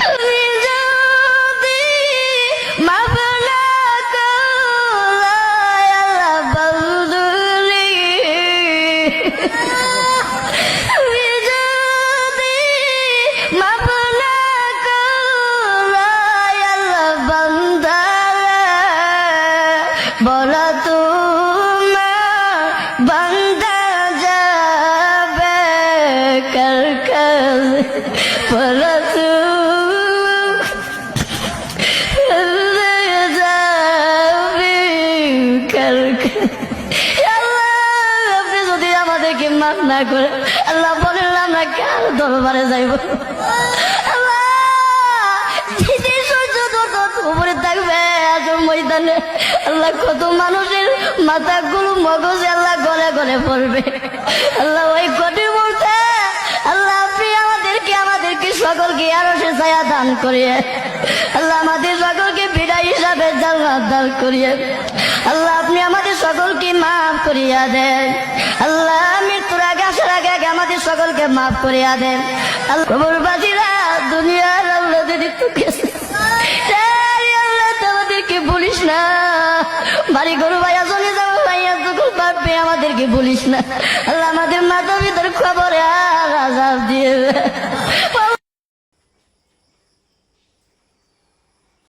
তুমি যদি মাফ না করো আল্লাহ বন্ধুরে, তুমি যদি মাফ না করো আল্লাহ বান্দারে, বলো তোমার বান্দা যাবে কার কাছে, বলো যাবে কার কাছে। আল্লাহ আপনি যদি আমাদেরকে মাফ না করে আল্লাহ বলেন আমরা কার দরবারে যাইব? আল্লাহ যেদিন সূর্য উপরে থাকবে আসল ময়দানে আল্লাহ কত মানুষের মাথাগুলো মগজ আল্লাহ গলে গলে পড়বে। আল্লাহ ওই কটি বলতে আল্লাহ আপনি আমাদেরকে সকলকে আরো সে ছায়া দান করিয়ে আল্লাহ আমাদের সকলকে বিদায় হিসাবে জান্নাত দান করিয়ে আল্লাহ আপনি আমাদের সকলকে মাফ করিয়া দেন। আল্লাহ মৃত্যুর আগে আসার আগে আগে আমাদের সকলকে মাফ করিয়া দেন। আল্লাহ কবরবাসীরা দুনিয়ার আল্লাহ যদি তোকে আমাদেরকে বলিস না, বাড়ি গরু ভাইয়া চলে যাবো ভাইয়া যখন পারবে আমাদেরকে বলিস না। আল্লাহ আমাদের মাথা ভিতর খবর আর আজাব দিয়ে